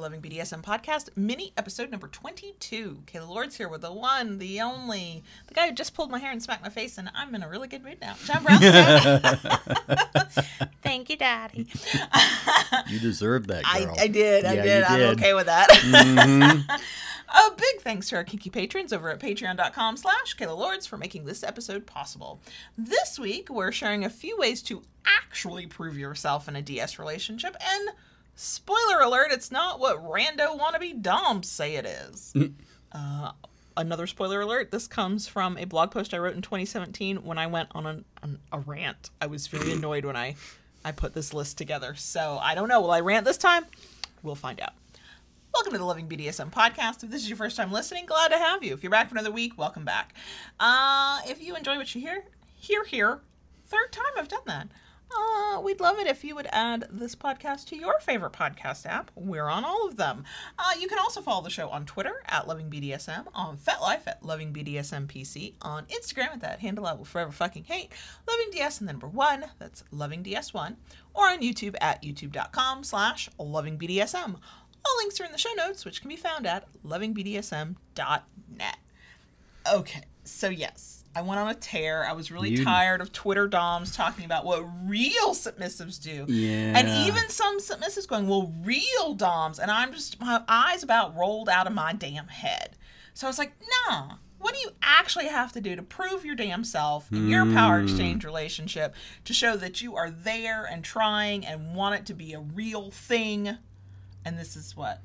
Loving BDSM podcast, mini episode number 22. Kayla Lord's here with the one, the only, the guy who just pulled my hair and smacked my face, and I'm in a really good mood now. John Brown. Thank you, Daddy. You deserved that, girl. I did. I'm okay with that. A big thanks to our kinky patrons over at patreon.com/Kayla Lords for making this episode possible. This week, we're sharing a few ways to actually prove yourself in a DS relationship, and spoiler alert, it's not what rando wannabe doms say it is. Another spoiler alert, this comes from a blog post I wrote in 2017 when I went on a rant. I was very annoyed when I put this list together. So I don't know, will I rant this time? We'll find out. Welcome to the Loving BDSM podcast. If this is your first time listening, glad to have you. If you're back for another week, welcome back. If you enjoy what you hear, third time I've done that. We'd love it if you would add this podcast to your favorite podcast app. We're on all of them. You can also follow the show on Twitter at lovingbdsm, on FetLife at lovingbdsmpc, on Instagram at that handle I will forever fucking hate, lovingds and the number 1, that's lovingds1, or on YouTube at youtube.com/lovingbdsm. All links are in the show notes, which can be found at lovingbdsm.net. Okay, so yes, I went on a tear. I was really tired of Twitter doms talking about what real submissives do. Yeah. And even some submissives going, well, real doms. And I'm just, my eyes about rolled out of my damn head. So I was like, nah, what do you actually have to do to prove your damn self in your power exchange relationship to show that you are there and trying and want it to be a real thing? And this is what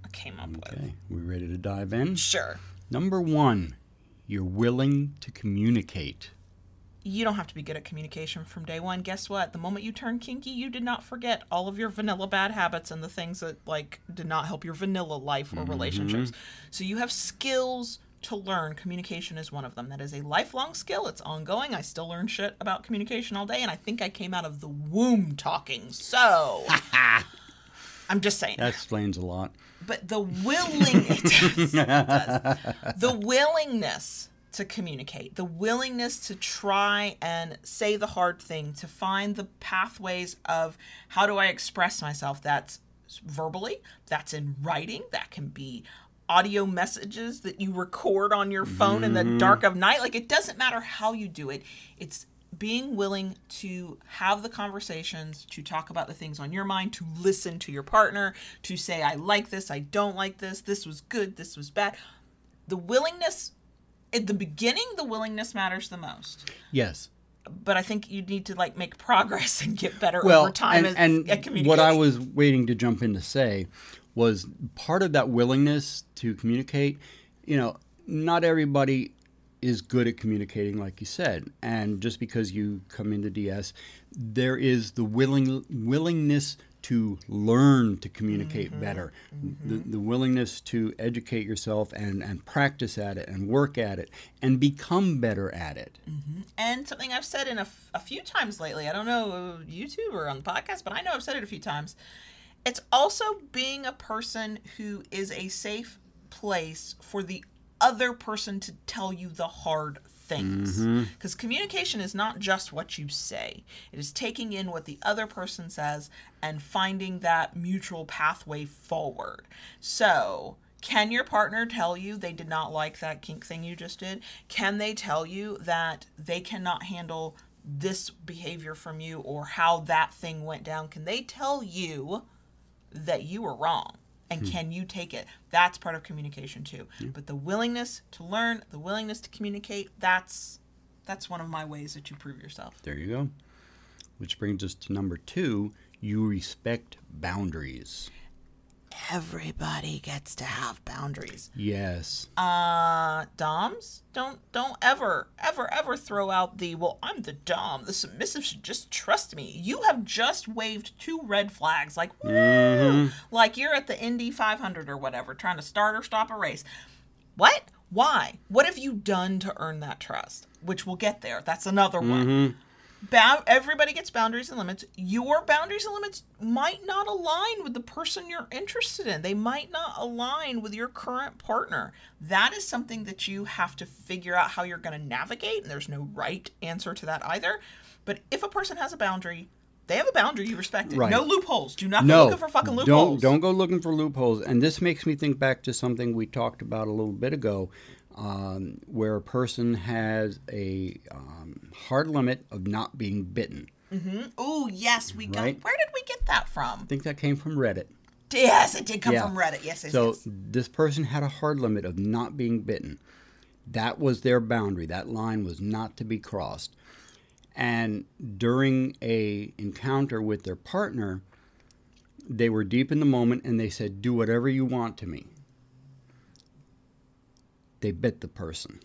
I came up with. Okay, we ready to dive in? Sure. Number 1, you're willing to communicate. You don't have to be good at communication from day one. Guess what? The moment you turn kinky, you did not forget all of your vanilla bad habits and the things that did not help your vanilla life or relationships. So you have skills to learn. Communication is one of them. That is a lifelong skill. It's ongoing. I still learn shit about communication all day, and I think I came out of the womb talking. So I'm just saying. That explains a lot. But the it does. The willingness to communicate, the willingness to try and say the hard thing, to find the pathways of how do I express myself. That's verbally, that's in writing, that can be audio messages that you record on your phone in the dark of night. Like, it doesn't matter how you do it. It's being willing to have the conversations, to talk about the things on your mind, to listen to your partner, to say, I like this, I don't like this, this was good, this was bad. The willingness, at the beginning, the willingness matters the most. Yes. But I think you need to make progress and get better over time at communicating. What I was waiting to jump in to say was part of that willingness to communicate, not everybody is good at communicating, like you said. And just because you come into DS, there is the willingness to learn to communicate better, the willingness to educate yourself and practice at it and work at it and become better at it. And something I've said in a few times lately, I don't know YouTube or on the podcast, but I know I've said it a few times. It's also being a person who is a safe place for the other person to tell you the hard things. Because communication is not just what you say. It is taking in what the other person says and finding that mutual pathway forward. So, can your partner tell you they did not like that kink thing you just did? Can they tell you that they cannot handle this behavior from you or how that thing went down? Can they tell you that you were wrong? And can you take it? That's part of communication too. But the willingness to learn, the willingness to communicate, that's one of my ways that you prove yourself. There you go. Which brings us to number 2, you respect boundaries. Everybody gets to have boundaries. Yes. Doms, don't ever throw out the, well, I'm the dom, the submissive should just trust me. You have just waved 2 red flags, like, woo! Like you're at the Indy 500 or whatever, trying to start or stop a race. What? Why? What have you done to earn that trust? Which we'll get there. That's another one. Everybody gets boundaries and limits. Your boundaries and limits might not align with the person you're interested in. They might not align with your current partner. That is something that you have to figure out how you're going to navigate, and there's no right answer to that either. But if a person has a boundary, They have a boundary, you respect it. Right. No loopholes. Do not go looking for fucking loopholes. Don't go looking for loopholes. And this makes me think back to something we talked about a little bit ago, where a person has a hard limit of not being bitten. Mm-hmm. Oh, yes. Where did we get that from? I think that came from Reddit. Yes, it did come from Reddit. Yes. So this person had a hard limit of not being bitten. That was their boundary. That line was not to be crossed. And during a encounter with their partner, they were deep in the moment and they said, do whatever you want to me. They bit the person.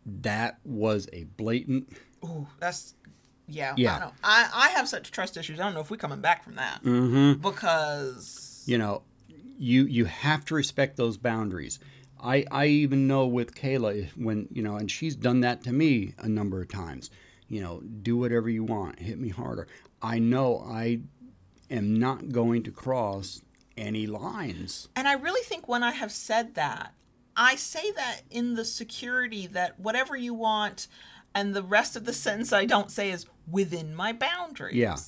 That was a blatant... Ooh, that's... Yeah. Yeah. I don't know. I have such trust issues. I don't know if we're coming back from that. Mm-hmm. Because... You know, you have to respect those boundaries. I even know with Kayla, when, you know, and she's done that to me a number of times. You know, do whatever you want. Hit me harder. I know I am not going to cross any lines. And I really think when I have said that, I say that in the security that whatever you want, and the rest of the sentence I don't say is within my boundaries. Yeah.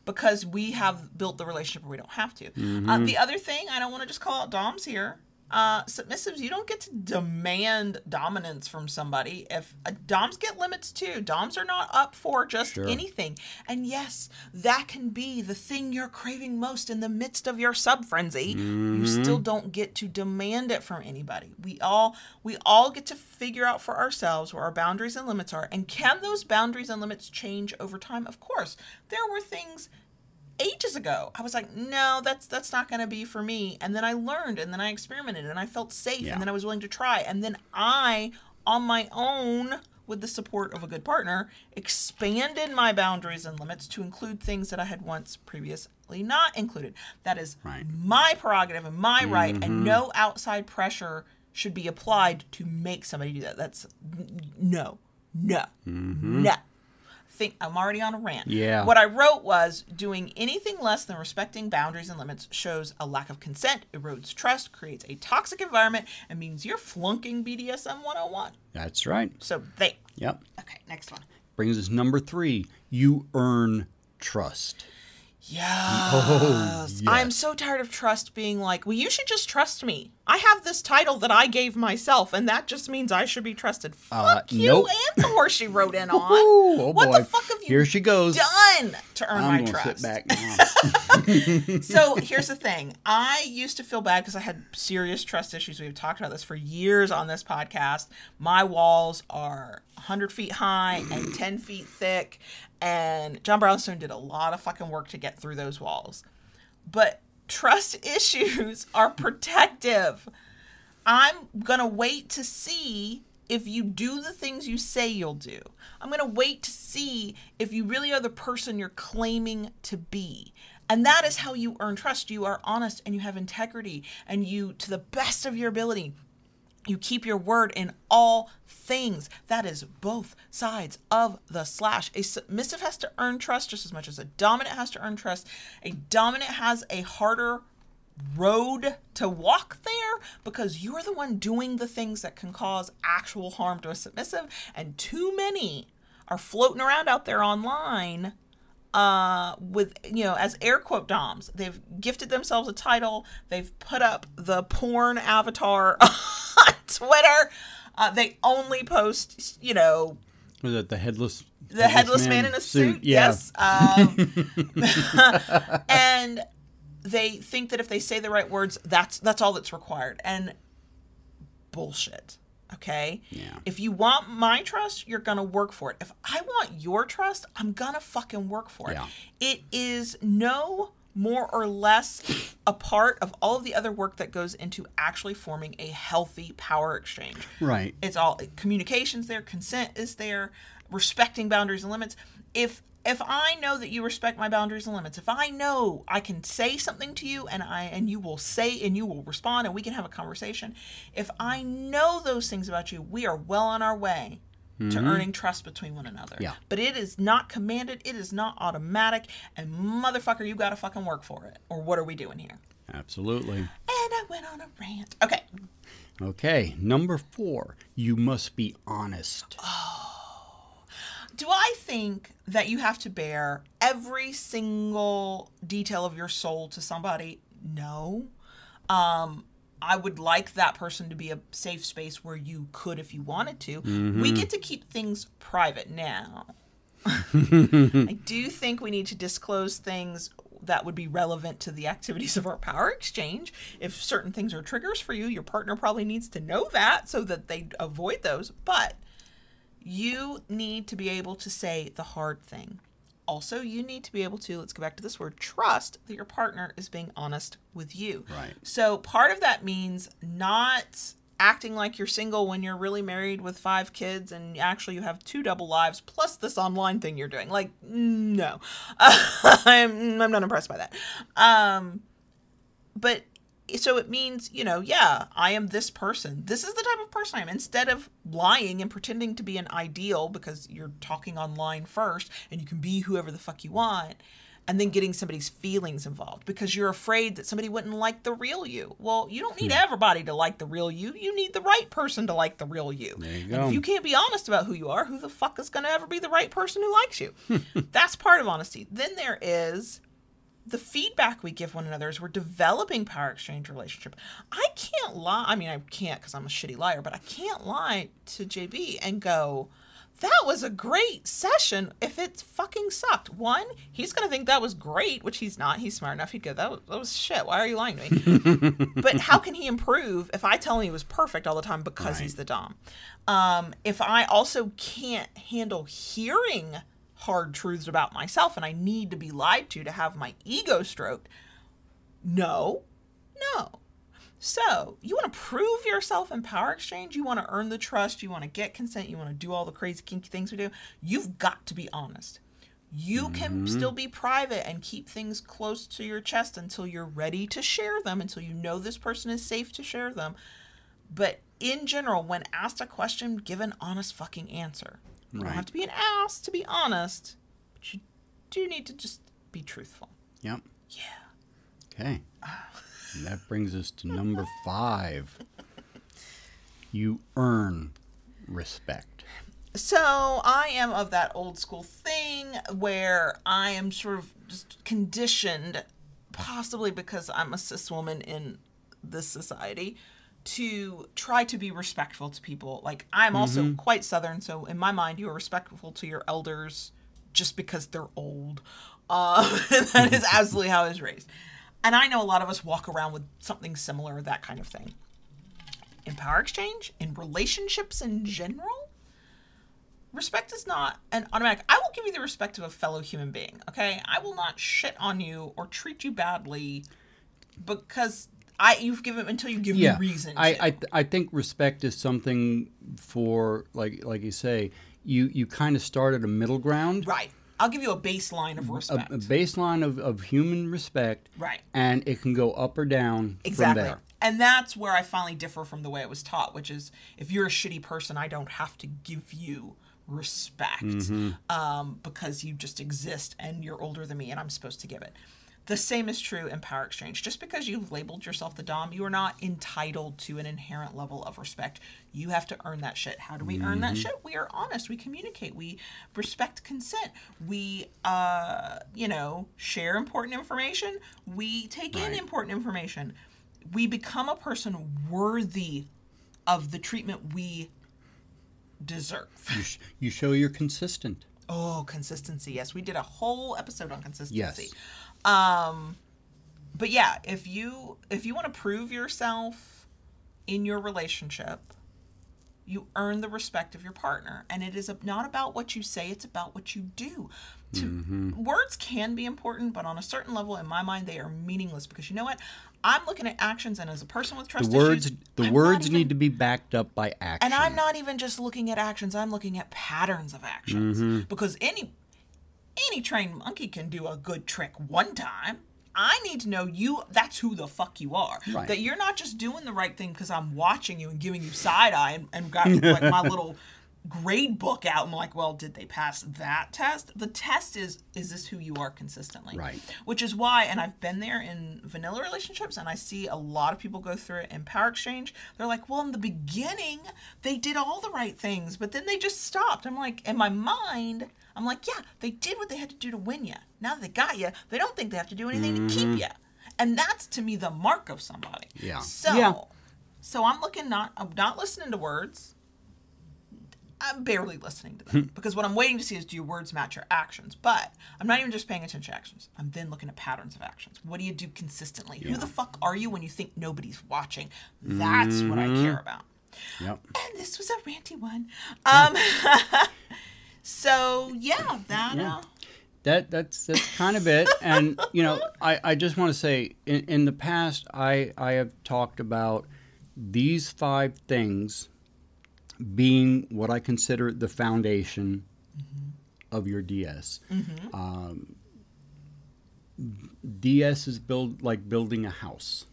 Because we have built the relationship where we don't have to. Mm-hmm. The other thing, I don't want to just call out doms here. Submissives, you don't get to demand dominance from somebody. If doms get limits too. Doms are not up for just anything. And yes, that can be the thing you're craving most in the midst of your sub frenzy. You still don't get to demand it from anybody. We all get to figure out for ourselves where our boundaries and limits are. And can those boundaries and limits change over time? Of course. There were things ages ago I was like, no, that's not going to be for me. And then I learned, and then I experimented, and I felt safe, and then I was willing to try. And then I, on my own, with the support of a good partner, expanded my boundaries and limits to include things that I had once previously not included. That is my prerogative and my right, and no outside pressure should be applied to make somebody do that. That's no. I'm already on a rant. Yeah. What I wrote was, doing anything less than respecting boundaries and limits shows a lack of consent, erodes trust, creates a toxic environment, and means you're flunking BDSM 101. That's right. So they. Yep. Okay, next one. Brings us number 3. You earn trust. Yes. Yes. I'm so tired of trust being like, well, you should just trust me. I have this title that I gave myself, and that just means I should be trusted. Fuck you and the horse she wrote in on. Oh, what boy. the fuck have you Here she goes. done to earn my trust? I'm going to sit back now. So here's the thing. I used to feel bad because I had serious trust issues. We've talked about this for years on this podcast. My walls are 100 feet high and 10 feet thick. And John Brownstone did a lot of fucking work to get through those walls. But trust issues are protective. I'm going to wait to see if you do the things you say you'll do. I'm going to wait to see if you really are the person you're claiming to be. And that is how you earn trust. You are honest and you have integrity, and you, to the best of your ability, you keep your word in all things. That is both sides of the slash. A submissive has to earn trust just as much as a dominant has to earn trust. A dominant has a harder road to walk there because you're the one doing the things that can cause actual harm to a submissive. And too many are floating around out there online with, you know, as air quote doms. They've gifted themselves a title. They've put up the porn avatar on Twitter. They only post, you know, was it the headless man in a suit? Yeah. Yes. And they think that if they say the right words, that's all that's required. And bullshit. Okay? Yeah. If you want my trust, you're going to work for it. If I want your trust, I'm going to fucking work for it. Yeah. It is no more or less a part of all of the other work that goes into actually forming a healthy power exchange. Right. It's all communication's there, consent is there, respecting boundaries and limits. If I know that you respect my boundaries and limits, if I know I can say something to you and you will say and you will respond and we can have a conversation, if I know those things about you, we are well on our way to earning trust between one another. Yeah. But it is not commanded, it is not automatic, and motherfucker, you gotta fucking work for it. Or what are we doing here? Absolutely. And I went on a rant. Okay. Okay, number 4, you must be honest. Do I think that you have to bear every single detail of your soul to somebody? No. I would like that person to be a safe space where you could if you wanted to. Mm-hmm. We get to keep things private now. I do think we need to disclose things that would be relevant to the activities of our power exchange. If certain things are triggers for you, your partner probably needs to know that so that they avoid those. But you need to be able to say the hard thing. Also, you need to be able to, let's go back to this word, trust that your partner is being honest with you. Right. So part of that means not acting like you're single when you're really married with 5 kids and actually you have 2 double lives plus this online thing you're doing. Like, no. I'm not impressed by that. But so it means, yeah, I am this person. This is the type of person I am. Instead of lying and pretending to be an ideal because you're talking online first and you can be whoever the fuck you want, and then getting somebody's feelings involved because you're afraid that somebody wouldn't like the real you. Well, you don't need everybody to like the real you. You need the right person to like the real you. There you go. And if you can't be honest about who you are, who the fuck is going to ever be the right person who likes you? That's part of honesty. Then there is the feedback we give one another as we're developing power exchange relationship. I can't lie. I mean, I can't because I'm a shitty liar, but I can't lie to JB and go, that was a great session if it fucking sucked. One, he's going to think that was great, which he's not. He's smart enough. He'd go, that was shit. Why are you lying to me? But how can he improve if I tell him he was perfect all the time because he's the dom? If I also can't handle hearing hard truths about myself and I need to be lied to have my ego stroked. No. So you want to prove yourself in power exchange. You want to earn the trust. You want to get consent. You want to do all the crazy kinky things we do. You've got to be honest. You can still be private and keep things close to your chest until you're ready to share them, until you know this person is safe to share them. But in general, when asked a question, give an honest fucking answer. You don't have to be an ass to be honest, but you do need to just be truthful. Yep. Yeah. Okay. And that brings us to number 5. You earn respect. So I am of that old school thing where I am sort of just conditioned, possibly because I'm a cis woman in this society, to try to be respectful to people. Like, I'm also quite Southern, so in my mind, you are respectful to your elders just because they're old. That is absolutely how I was raised. And I know a lot of us walk around with something similar, that kind of thing. In power exchange, in relationships in general, respect is not an automatic. I will give you the respect of a fellow human being, okay? I will not shit on you or treat you badly because you've given until you give me reason to. I think respect is something for, like you say, you kind of start at a middle ground. Right. I'll give you a baseline of respect. A baseline of human respect. Right. And it can go up or down from there. And that's where I finally differ from the way it was taught, which is if you're a shitty person, I don't have to give you respect because you just exist and you're older than me and I'm supposed to give it. The same is true in power exchange. Just because you've labeled yourself the dom, you are not entitled to an inherent level of respect. You have to earn that shit. How do we earn that shit? We are honest. We communicate. We respect consent. We, share important information. We take in important information. We become a person worthy of the treatment we deserve. You show you're consistent. Oh, consistency. Yes, we did a whole episode on consistency. Yes. But yeah, if you want to prove yourself in your relationship, you earn the respect of your partner. And it is not about what you say, it's about what you do. Words can be important, but on a certain level, in my mind, they are meaningless because you know what? I'm looking at actions, and as a person with trust issues, the words need to be backed up by action. And I'm not even just looking at actions, I'm looking at patterns of actions. Because any trained monkey can do a good trick one time. I need to know that's who the fuck you are. Right. That you're not just doing the right thing because I'm watching you and giving you side eye and got like my little grade book out and like, well, did they pass that test? The test is this who you are consistently? Right. Which is why, and I've been there in vanilla relationships, and I see a lot of people go through it in Power Exchange. They're like, well, in the beginning, they did all the right things, but then they just stopped. I'm like, in my mind, I'm like, yeah, they did what they had to do to win you. Now that they got you, they don't think they have to do anything to keep you. And that's, to me, the mark of somebody. Yeah. So I'm not listening to words. I'm barely listening to them because what I'm waiting to see is, do your words match your actions? But I'm not even just paying attention to actions. I'm then looking at patterns of actions. What do you do consistently? Who the fuck are you when you think nobody's watching? That's what I care about. Yep. And this was a ranty one. So yeah, that's kind of it. And I just want to say, in the past, I have talked about these 5 things being what I consider the foundation of your DS. DS is like building a house.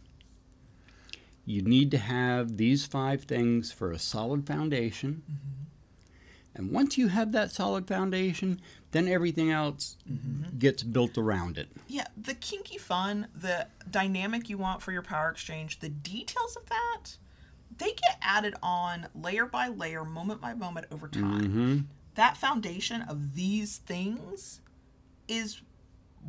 You need to have these 5 things for a solid foundation. And once you have that solid foundation, then everything else gets built around it. Yeah, the kinky fun, the dynamic you want for your Power Exchange, the details of that, they get added on layer by layer, moment by moment over time. That foundation of these things is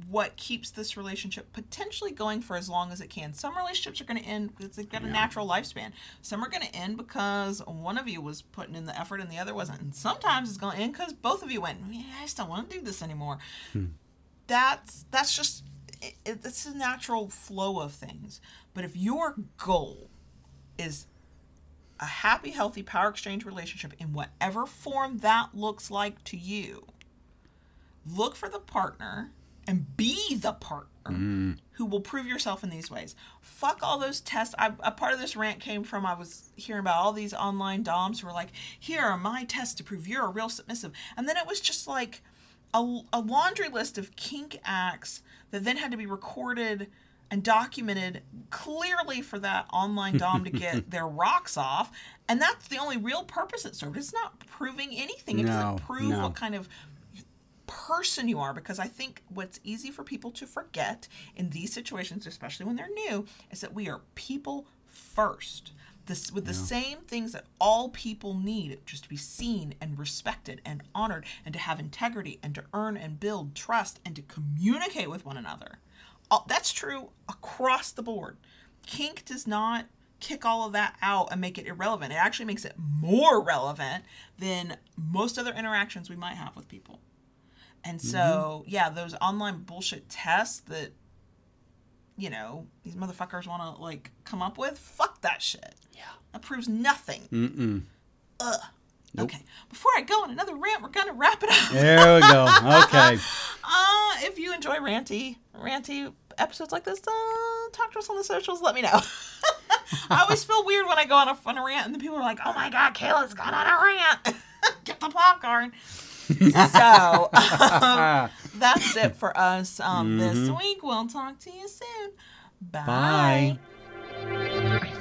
what keeps this relationship potentially going for as long as it can. Some relationships are going to end because they've got a natural lifespan. Some are going to end because one of you was putting in the effort and the other wasn't. And sometimes it's going to end because both of you went, I just don't want to do this anymore. That's just, it's a natural flow of things. But if your goal is a happy, healthy Power Exchange relationship in whatever form that looks like to you, look for the partner and be the partner who will prove yourself in these ways. Fuck all those tests. A part of this rant came from, I was hearing about all these online doms who were like, here are my tests to prove you're a real submissive. And then it was just like a laundry list of kink acts that then had to be recorded and documented clearly for that online dom to get their rocks off. And that's the only real purpose it served. It's not proving anything. It doesn't prove what kind of person you are, because I think what's easy for people to forget in these situations, especially when they're new, is that we are people first. With the same things that all people need, just to be seen and respected and honored and to have integrity and to earn and build trust and to communicate with one another. That's true across the board. Kink does not kick all of that out and make it irrelevant. It actually makes it more relevant than most other interactions we might have with people. And so, those online bullshit tests that, these motherfuckers want to, like, come up with, fuck that shit. Yeah. That proves nothing. Ugh. Nope. Okay. Before I go on another rant, we're going to wrap it up. There we go. Okay. If you enjoy ranty episodes like this, talk to us on the socials. Let me know. I always feel weird when I go on a rant and the people are like, oh my God, Kayla's gone on a rant. Get the popcorn. So that's it for us this week. We'll talk to you soon. Bye. Bye.